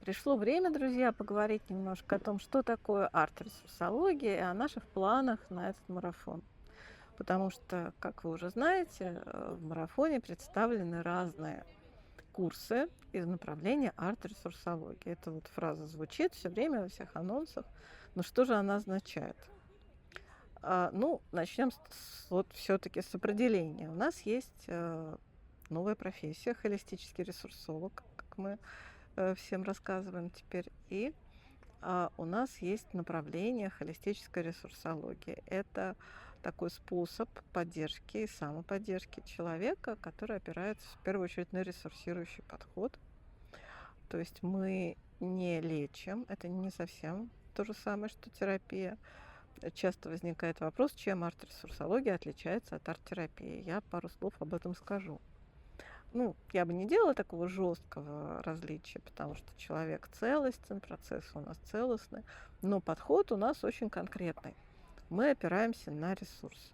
Пришло время, друзья, поговорить немножко о том, что такое арт-ресурсология и о наших планах на этот марафон. Потому что, как вы уже знаете, в марафоне представлены разные курсы из направления арт-ресурсологии. Эта вот фраза звучит все время во всех анонсах. Но что же она означает? Начнем вот все-таки с определения. У нас есть новая профессия, холистический ресурсолог, как мы всем рассказываем теперь. И у нас есть направление холистической ресурсологии. Это такой способ поддержки и самоподдержки человека, который опирается в первую очередь на ресурсирующий подход. То есть мы не лечим, это не совсем то же самое, что терапия. Часто возникает вопрос, чем арт-ресурсология отличается от арт-терапии. Я пару слов об этом скажу. Я бы не делала такого жесткого различия, потому что человек целостен, процессы у нас целостны, но подход у нас очень конкретный. Мы опираемся на ресурс.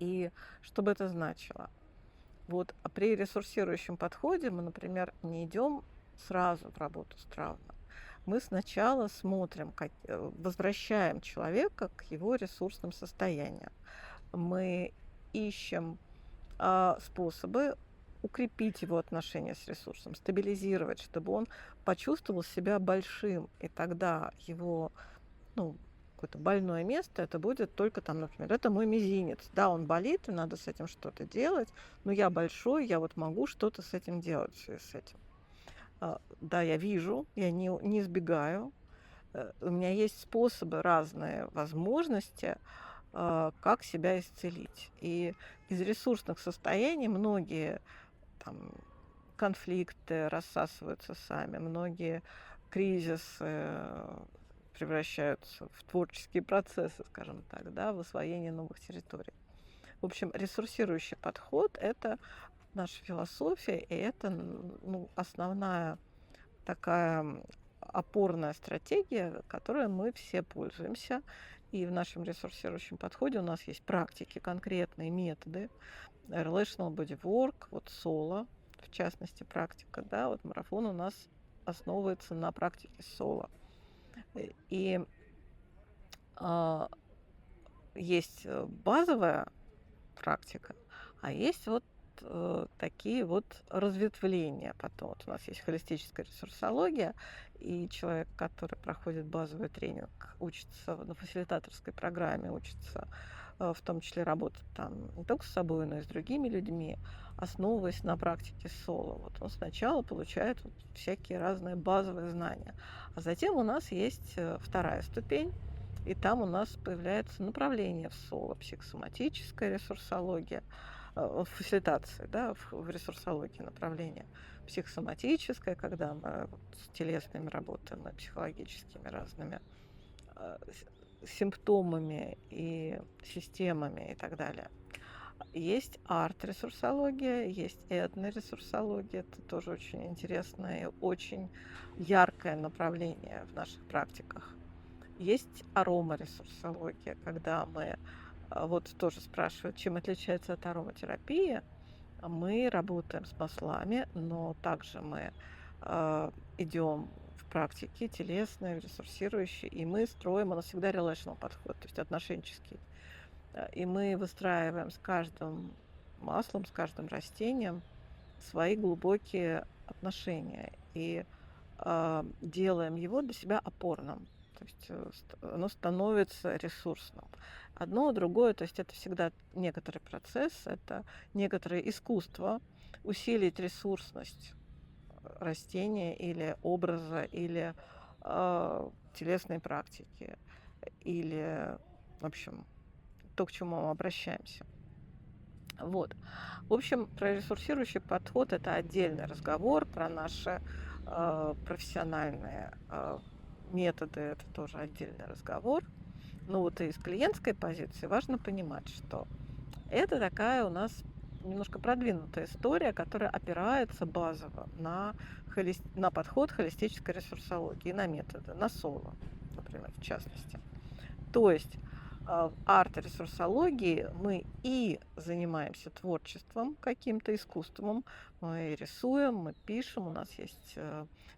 И что бы это значило? Вот при ресурсирующем подходе мы, например, не идем сразу в работу с травмой. Мы сначала смотрим, возвращаем человека к его ресурсным состояниям. Мы ищем способы укрепить его отношения с ресурсом, стабилизировать, чтобы он почувствовал себя большим, и тогда его, какое-то больное место, это будет только там, например, это мой мизинец. Да, он болит, и надо с этим что-то делать, но я большой, я вот могу что-то с этим делать, в связи с этим. Да, я вижу, я не избегаю. У меня есть способы, разные возможности, как себя исцелить. И из ресурсных состояний многие там конфликты рассасываются сами, многие кризисы превращаются в творческие процессы, скажем так, да, в освоение новых территорий. В общем, ресурсирующий подход – это наша философия, и это основная такая опорная стратегия, которой мы все пользуемся. И в нашем ресурсирующем подходе у нас есть практики, конкретные методы. Relational Bodywork, вот соло, в частности, практика, да, вот марафон у нас основывается на практике соло. И есть базовая практика, а есть вот такие вот разветвления. Потом вот у нас есть холистическая ресурсология, и человек, который проходит базовый тренинг, учится на фасилитаторской программе, учится в том числе работать там не только с собой, но и с другими людьми, основываясь на практике соло. Вот он сначала получает вот всякие разные базовые знания, а затем у нас есть вторая ступень, и там у нас появляется направление в соло, психосоматическая ресурсология, в фасилитации, да, в ресурсологии направление. Психосоматическое, когда мы с телесными работаем, и психологическими разными симптомами и системами и так далее. Есть арт-ресурсология, есть этно-ресурсология. Это тоже очень интересное и очень яркое направление в наших практиках. Есть аромаресурсология, когда мы, вот тоже спрашивают, чем отличается от ароматерапии. Мы работаем с маслами, но также мы идем в практике телесной, ресурсирующей, и мы строим, у нас всегда relational подход, то есть отношенческий. И мы выстраиваем с каждым маслом, с каждым растением свои глубокие отношения и делаем его для себя опорным. То есть оно становится ресурсным. Одно, другое, то есть это всегда некоторый процесс, это некоторое искусство усилить ресурсность растения или образа, или телесной практики, или, в общем, то, к чему мы обращаемся. Вот. В общем, про ресурсирующий подход – это отдельный разговор, про наши профессиональные методы – это тоже отдельный разговор. Ну вот и с клиентской позиции важно понимать, что это такая у нас немножко продвинутая история, которая опирается базово на подход холистической ресурсологии, на методы, на соло, например, в частности. То есть В арт-ресурсологии мы и занимаемся творчеством, каким-то искусством. Мы рисуем, мы пишем, у нас есть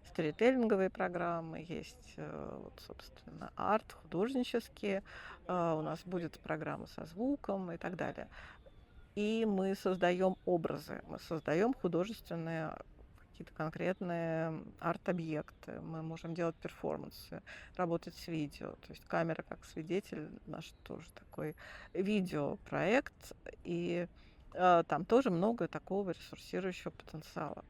сторителлинговые программы, есть, вот, собственно, арт, художнические, у нас будет программа со звуком и так далее. И мы создаем образы, мы создаем художественные какие-то конкретные арт-объекты, мы можем делать перформансы, работать с видео. То есть камера как свидетель наш тоже такой видеопроект, и там тоже много такого ресурсирующего потенциала.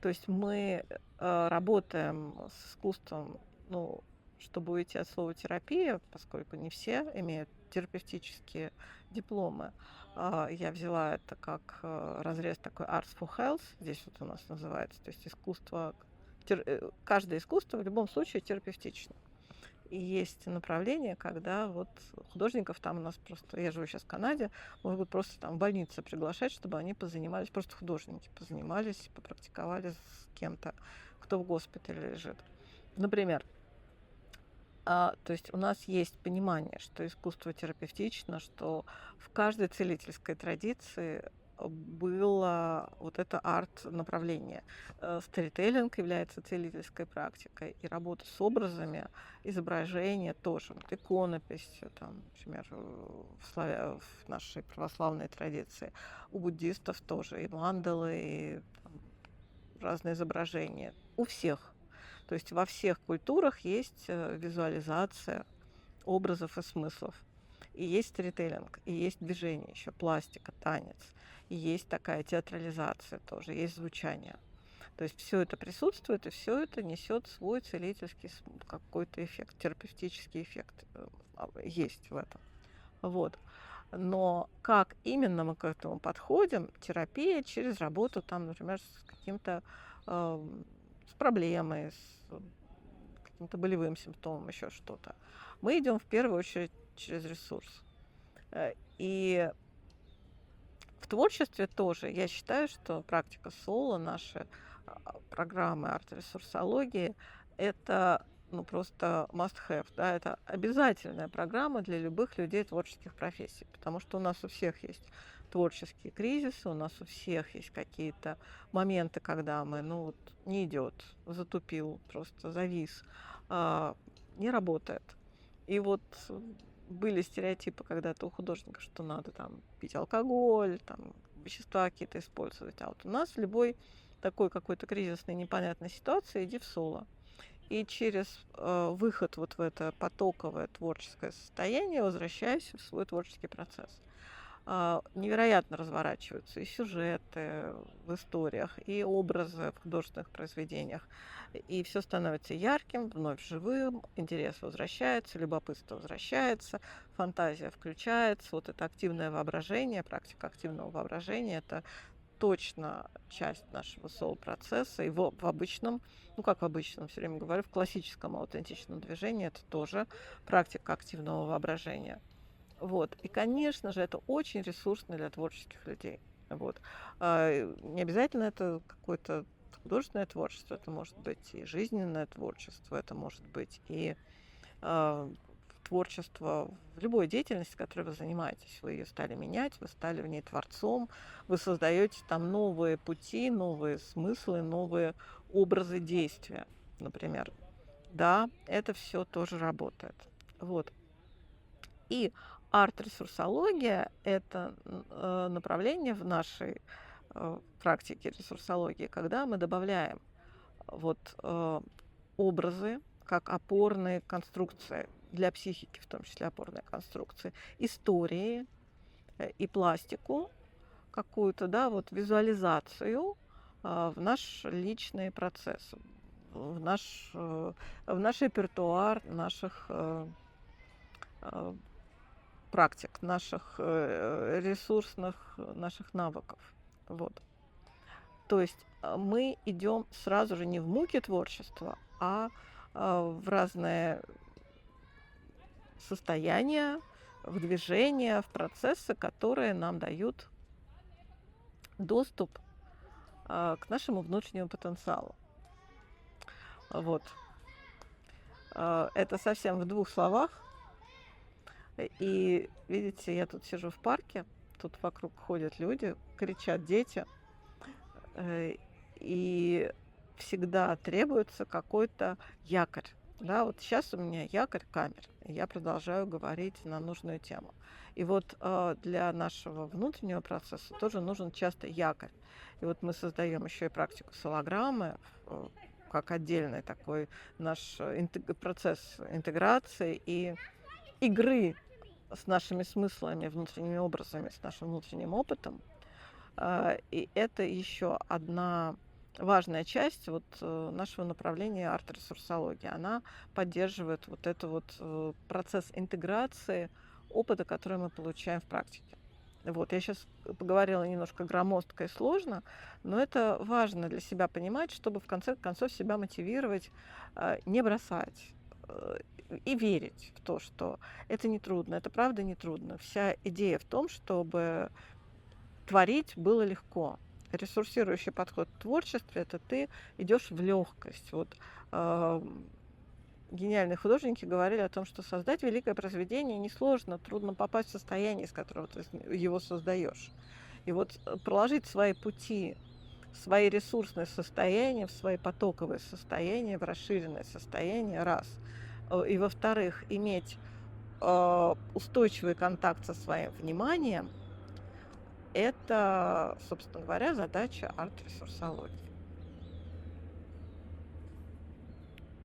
То есть мы работаем с искусством, ну, чтобы уйти от слова терапия, поскольку не все имеют терапевтические дипломы. Я взяла это как разрез такой Arts for Health, здесь вот у нас называется, то есть искусство, каждое искусство в любом случае терапевтично. И есть направление, когда вот художников там у нас просто, я живу сейчас в Канаде, могут просто там в больнице приглашать, чтобы они позанимались, просто художники позанимались, попрактиковали с кем-то, кто в госпитале лежит. Например, то есть у нас есть понимание, что искусство терапевтично, что в каждой целительской традиции было вот это арт-направление. Сторителлинг является целительской практикой, и работа с образами, изображение тоже. Вот иконопись, там, например, в нашей православной традиции. У буддистов тоже и мандалы, и там, разные изображения. У всех. То есть во всех культурах есть визуализация образов и смыслов. И есть сторителлинг, и есть движение еще, пластика, танец. И есть такая театрализация тоже, есть звучание. То есть все это присутствует, и все это несет свой целительский какой-то эффект, терапевтический эффект есть в этом. Вот. Но как именно мы к этому подходим? Терапия через работу, там, например, с каким-то с проблемой, с каким-то болевым симптомом, еще что-то. Мы идем в первую очередь через ресурс. И в творчестве тоже я считаю, что практика соло, наши программы арт-ресурсологии, это ну, просто must-have, да, это обязательная программа для любых людей творческих профессий, потому что у нас у всех есть творческие кризисы, у нас у всех есть какие-то моменты, когда мы, ну вот, не идет, затупил, просто завис, не работает. И вот были стереотипы когда-то у художника, что надо там пить алкоголь, там вещества какие-то использовать. А вот у нас в любой такой какой-то кризисной непонятной ситуации иди в соло. И через выход вот в это потоковое творческое состояние возвращаюсь в свой творческий процесс. Невероятно разворачиваются и сюжеты в историях, и образы в художественных произведениях. И все становится ярким, вновь живым, интерес возвращается, любопытство возвращается, фантазия включается. Вот это активное воображение, практика активного воображения – это точно часть нашего соул-процесса. И в обычном, ну как в обычном, все время говорю, в классическом аутентичном движении это тоже практика активного воображения. Вот. И, конечно же, это очень ресурсно для творческих людей. Вот. Не обязательно это какое-то художественное творчество, это может быть и жизненное творчество, это может быть и творчество в любой деятельности, которой вы занимаетесь. Вы ее стали менять, вы стали в ней творцом, вы создаете там новые пути, новые смыслы, новые образы действия, например. Да, это все тоже работает. Вот. И арт-ресурсология – это направление в нашей практике ресурсологии, когда мы добавляем вот образы как опорные конструкции для психики, в том числе опорные конструкции, истории и пластику какую-то, да, вот визуализацию в наш личный процесс, в наш репертуар наших практик, наших ресурсных, наших навыков. Вот. То есть мы идем сразу же не в муки творчества, а в разные состояния, в движения, в процессы, которые нам дают доступ к нашему внутреннему потенциалу. Вот. Это совсем в двух словах. И видите, я тут сижу в парке, тут вокруг ходят люди, кричат дети, э, и всегда требуется какой-то якорь. Да, вот сейчас у меня якорь камер, и я продолжаю говорить на нужную тему. И вот для нашего внутреннего процесса тоже нужен часто якорь. И вот мы создаем еще и практику солограммы, э, как отдельный такой наш процесс интеграции и игры с нашими смыслами, внутренними образами, с нашим внутренним опытом. И это еще одна важная часть вот нашего направления арт-ресурсологии. Она поддерживает вот этот вот процесс интеграции опыта, который мы получаем в практике. Вот, я сейчас поговорила немножко громоздко и сложно, но это важно для себя понимать, чтобы в конце концов себя мотивировать, не бросать э, и верить в то, что это не трудно, это правда не трудно. Вся идея в том, чтобы творить было легко. Ресурсирующий подход к творчеству — это ты идешь в легкость. Вот гениальные художники говорили о том, что создать великое произведение несложно, трудно попасть в состояние, из которого ты его создаешь. И вот проложить свои пути, свои ресурсные состояния, в свои потоковые состояния, в расширенное состояние, раз. И во-вторых, иметь устойчивый контакт со своим вниманием — это, собственно говоря, задача арт-ресурсологии.